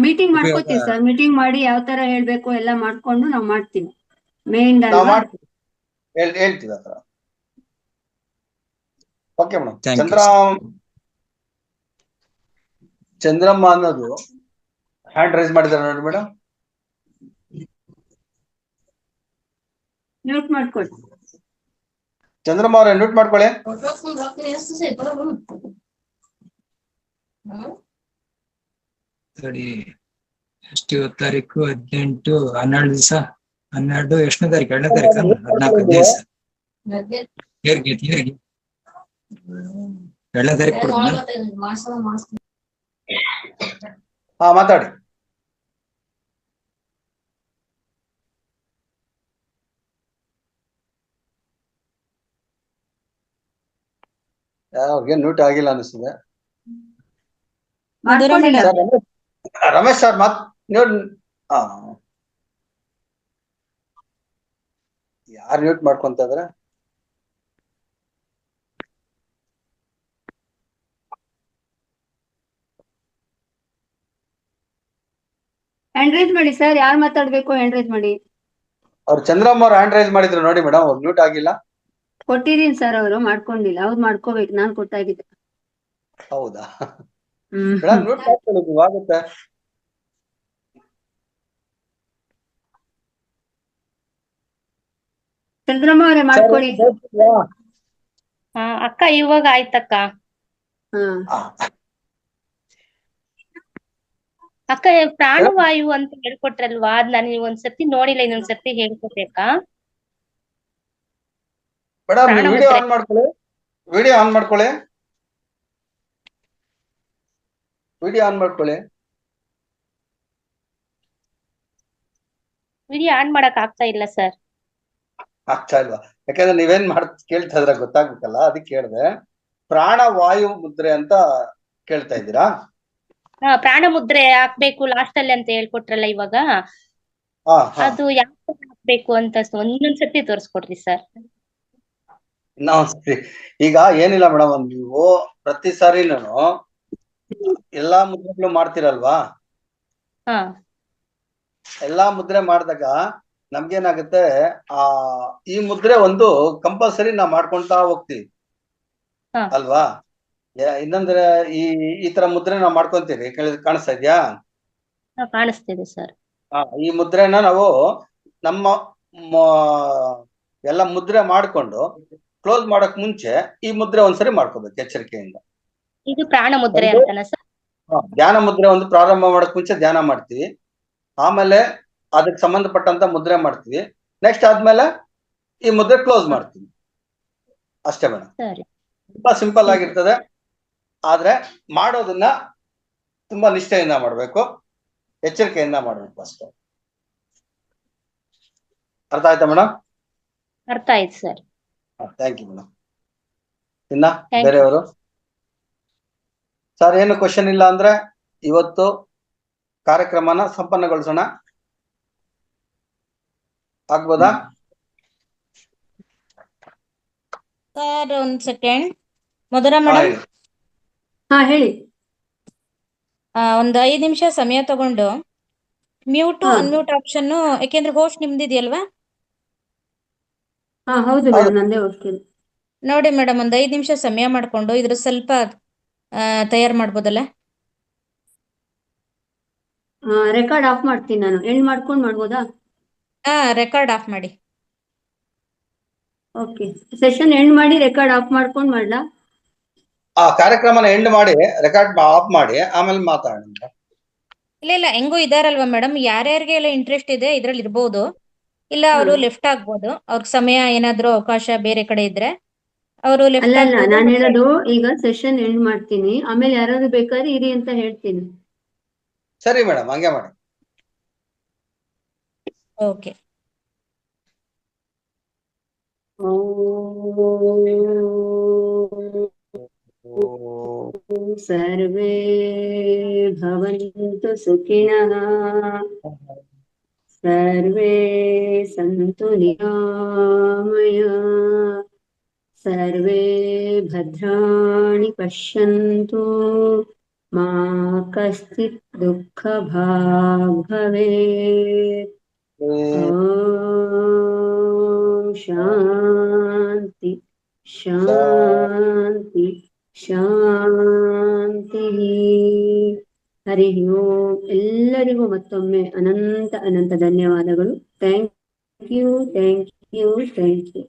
ಮೀಟಿಂಗ್ ಮಾಡ್ಕೋತೀವಿ ಸರ್. ಮೀಟಿಂಗ್ ಮಾಡಿ ಯಾವ ತರ ಹೇಳ್ಬೇಕು ಎಲ್ಲ ಮಾಡ್ಕೊಂಡು ನಾವು ಮಾಡ್ತೀವಿ. ಮೇನ್ ಹೇಳ್ತೀವಿ ಆ ತರ. Okay madam. ಚಂದ್ರಮ್ಮ ಅನ್ನೋದು ಹ್ಯಾಂಡ್ ರೈಸ್ ಮಾಡಿದಾರೆ ನೋಡಿ ಮೇಡಮ್. ಮ್ಯೂಟ್ ಮಾಡ್ಕೊಳ್ಳಿ. ಚಂದ್ರಮ್ಮ ಅವ್ರೆ, ಮ್ಯೂಟ್ ಮಾಡ್ಕೊಳ್ಳಿ. ಸರಿ, ಎಷ್ಟು ತಾರೀಕು? 18, 12 ದಿವಸ. 12 ಎಷ್ಟನೇ ತಾರೀಕು? 2ನೇ ತಾರೀಕು, 14 ದಿವಸ. 2ನೇ ತಾರೀಕು. ಮಾತಾಡಿ. ಅವ್ರಿಗೆ ಮ್ಯೂಟ್ ಆಗಿಲ್ಲ ಅನಿಸ್ತದೆ. ರಮೇಶ್ ಸರ್ ಯಾರು ಮ್ಯೂಟ್ ಮಾಡ್ಕೊಂತ ಇದ್ರೆ? ಹ್ಯಾಂಡ್ ರೈಸ್ ಮಾಡಿ ಸರ್, ಯಾರು ಮಾತಾಡ್ಬೇಕು ಹ್ಯಾಂಡ್ ರೈಸ್ ಮಾಡಿ. ಅವ್ರು ಚಂದ್ರಮ್ಮ ಅವ್ರು ಹ್ಯಾಂಡ್ ರೈಸ್ ಮಾಡಿದ್ರು ನೋಡಿ ಮೇಡಮ್, ಅವ್ರು ಮ್ಯೂಟ್ ಆಗಿಲ್ಲ. ಕೊಟ್ಟಿದೀನಿ ಸರ್, ಅವರು ಮಾಡ್ಕೊಂಡಿಲ್ಲ, ಅವ್ರು ಮಾಡ್ಕೋಬೇಕು, ನಾನ್ ಕೊಟ್ಟಾಗಿದೆ. ಹೌದಾ ಹ್ಮ್ ಮೇಡಮ್ ಮ್ಯೂಟ್ ಮಾಡ್ಕೊಳ್ಳಿ, ನೀವು ಆಗುತ್ತೆ. ಚಂದ್ರಮ್ಮ ಅವರೇ ಮಾಡ್ಕೊಳ್ಳಿ. ಅಕ್ಕ ಇವಾಗ ಆಯ್ತಕ್ಕ. ಹಾ ಅಕ್ಕ ಪ್ರಾಣವಾಯು ಅಂತ ಹೇಳ್ಕೊಟ್ರಲ್ವಾ, ಅದ್ ನಾನು ಒಂದ್ಸತಿ ನೋಡಿಲ್ಲ, ಇನ್ನೊಂದ್ಸತಿ ಹೇಳ್ಕೊಡ್ಬೇಕಾ? ಮೇಡಮ್ ಪ್ರಾಣ ವಿಡಿಯೋ ಮುದ್ರೆ. ಆನ್ ಮಾಡ್ಕೊಳ್ಳಿ, ವಿಡಿಯೋ ಆನ್ ಮಾಡ್ಕೊಳ್ಳಿ, ವಿಡಿಯೋ ಆನ್ ಮಾಡ್ಕೊಳ್ಳಿ. ವಿಡಿಯೋ ಆನ್ ಮಾಡಕ್ ಆಗ್ತಾ ಇಲ್ಲ ಸರ್. ಆಗ್ತಾ ಇಲ್ವಾ? ಯಾಕಂದ್ರೆ ನೀವೇನ್ ಕೇಳ್ತಾ ಇದ್ರ ಗೊತ್ತಾಗ್ಬೇಕಲ್ಲ, ಅದಕ್ಕೆ ಕೇಳಿದೆ. ಪ್ರಾಣವಾಯು ಮುದ್ರೆ ಅಂತ ಕೇಳ್ತಾ ಇದ್ದೀರಾ? ಪ್ರಾಣ ಮುದ್ರೆ ಹಾಕ್ಬೇಕು ಲಾಸ್ಟ್ ಅಲ್ಲಿ ಅಂತ ಹೇಳ್ಕೊಟ್ರಲ್ಲ ಇವಾಗ, ಅದು ಯಾವ ಹಾಕ್ಬೇಕು ಅಂತ ಒಂದೊಂದ್ಸತಿ ತೋರಿಸ್ಕೊಡ್ರಿ ಸರ್. ಇನ್ನೊಂದ್ಸತಿ. ಈಗ ಏನಿಲ್ಲ ಮೇಡಮ್, ನೀವು ಪ್ರತಿ ಸಾರಿನೂ ಎಲ್ಲಾ ಮುದ್ರೆಗಳು ಮಾಡ್ತಿರಲ್ವಾ? ಎಲ್ಲಾ ಮುದ್ರೆ ಮಾಡಿದಾಗ ನಮ್ಗೇನಾಗುತ್ತೆ, ಈ ಮುದ್ರೆ ಒಂದು ಕಂಪಲ್ಸರಿ ನಾವ್ ಮಾಡ್ಕೊಂತಾ ಹೋಗ್ತೀವಿ ಅಲ್ವಾ? ಇನ್ನೊಂದ್ರೆ ಈ ತರ ಮುದ್ರೆ ನಾವ್ ಮಾಡ್ಕೊಂತೀವಿ, ಕಾಣಿಸ್ತಾ ಇದ್ಯಾ? ಕಾಣಿಸ್ತಿದೆ ಸರ್. ಈ ಮುದ್ರೆನ ನಾವು ನಮ್ಮ ಎಲ್ಲ ಮುದ್ರೆ ಮಾಡ್ಕೊಂಡು ಕ್ಲೋಸ್ ಮಾಡಕ್ ಮುಂಚೆ ಈ ಮುದ್ರೆ ಒಂದ್ಸರಿ ಮಾಡ್ಕೋಬೇಕು ಎಚ್ಚರಿಕೆಯಿಂದ. ಇದು ಪ್ರಾಣ ಮುದ್ರೆ ಅಂತನಾ ಸರ್? ಧ್ಯಾನ ಮುದ್ರೆ ಒಂದು ಪ್ರಾರಂಭ ಮಾಡಕ್ ಮುಂಚೆ ಧ್ಯಾನ ಮಾಡ್ತೀವಿ, ಆಮೇಲೆ ಅದಕ್ಕೆ ಸಂಬಂಧಪಟ್ಟಂತ ಮುದ್ರೆ ಮಾಡ್ತೀವಿ, ನೆಕ್ಸ್ಟ್ ಆದ್ಮೇಲೆ ಈ ಮುದ್ರೆ ಕ್ಲೋಸ್ ಮಾಡ್ತೀವಿ, ಅಷ್ಟೇ ಮೇಡಮ್. ತುಂಬಾ ಸಿಂಪಲ್ ಆಗಿರ್ತದೆ, ಆದ್ರೆ ಮಾಡೋದನ್ನ ತುಂಬಾ ನಿಷ್ಠೆಯಿಂದ ಮಾಡ್ಬೇಕು, ಎಚ್ಚರಿಕೆಯಿಂದ ಮಾಡ್ಬೇಕು ಅಷ್ಟೇ. ಅರ್ಥ ಆಯ್ತಾ ಮೇಡಮ್? ಅರ್ಥ ಆಯ್ತು ಸರ್. Thank you madam. ಇನ್ನ ಬೇರೆಯವರು? ಸರ್ ಏನು ಕ್ವಶನ್ ಇಲ್ಲ ಅಂದ್ರೆ ಇವತ್ತು ಕಾರ್ಯಕ್ರಮನ ಸಂಪನ್ನಗೊಳಿಸೋಣ, ಆಗ್ಬೋದಾ ಸರ್? ಒಂದ್ ಸೆಕೆಂಡ್. ಮಧುರಾ ಮೇಡಮ್, ಹೇಳಿ. ಒಂದ್ 5 ನಿಮಿಷ ಸಮಯ ತಗೊಂಡು ಮ್ಯೂಟ್ ಅನ್ಮ್ಯೂಟ್ ಆಪ್ಷನ್, ಯಾಕೆಂದ್ರೆ ಹೋಸ್ಟ್ ನಿಮ್ದಿದೆಯಲ್ವಾ? ಹೌದು ಮೇಡಮ್, ನಂದೇ ಹೋಗ್ತೀನಿ. ನೋಡಿ ಮೇಡಮ್, ಒಂದ್ 5 ನಿಮಿಷ ಸಮಯ ಮಾಡ್ಕೊಂಡು ಇದ್ರ ಸ್ವಲ್ಪ ತಯಾರು ಮಾಡ್ಬೋದಲ್ಲ? ರೆಕಾರ್ಡ್ ಆಫ್ ಮಾಡ್ತೀನಿ ನಾನು, ಎಂಡ್ ಮಾಡ್ಕೊಂಡು ಮಾಡ್ಬೋದಾ? ರೆಕಾರ್ಡ್ ಆಫ್ ಮಾಡಿ. ಓಕೆ, ಸೆಷನ್ ಎಂಡ್ ಮಾಡಿ ರೆಕಾರ್ಡ್ ಆಫ್ ಮಾಡ್ಕೊಂಡು ಮಾಡ್ಲಾ? ಕಾರ್ಯಕ್ರಮನ ಎಂಡ್ ಮಾಡಿ ರೆಕಾರ್ಡ್ ಆಫ್ ಮಾಡಿ ಆಮೇಲೆ ಮಾತಾಡೋಣ. ಇಲ್ಲ ಹೆಂಗೂ ಇದಾರಲ್ವಾ ಮೇಡಮ್, ಯಾರ್ಯಾರಿಗೆ ಎಲ್ಲ ಇಂಟ್ರೆಸ್ಟ್ ಇದೆ ಇದ್ರಲ್ಲಿ ಇರ್ಬೋದು, ಇಲ್ಲ ಅವರು ಲೆಫ್ಟ್ ಆಗ್ಬೋದು, ಅವ್ರಿಗೆ ಸಮಯ ಏನಾದ್ರು ಅವಕಾಶ ಬೇರೆ ಕಡೆ ಇದ್ರೆ ಅವರು ಲೆಫ್ಟ್ ಅಲ್ಲ, ನಾನು ಹೇಳೋದು ಈಗ ಸೆಷನ್ ಎಂಡ್ ಮಾಡ್ತೀನಿ, ಆಮೇಲೆ ಯಾರಾದ್ರು ಬೇಕಾದ್ರೆ ಇರಿ ಅಂತ ಹೇಳ್ತೀನಿ. ಸರಿ ಮೇಡಮ್, ಹಂಗೆ ಮಾಡಿ. ಓಕೆ. ಸರ್ವೇ ಭವಂತು ಸುಖಿನಃ, ಸರ್ವೇ ಸಂತು ನಿರಾಮಯಾಃ, ಸರ್ವೇ ಭದ್ರಾಣಿ ಪಶ್ಯಂತು, ಮಾ ಕಶ್ಚಿತ್ ದುಃಖ ಭಾಗ್ ಭವೇತ್. ಓಂ ಶಾಂತಿ ಶಾಂತಿ ಶಾಂತಿ. ಹರಿ ಓಂ. ಎಲ್ಲರಿಗೂ ಮತ್ತೊಮ್ಮೆ ಅನಂತ ಅನಂತ ಧನ್ಯವಾದಗಳು. Thank you, thank you, thank you.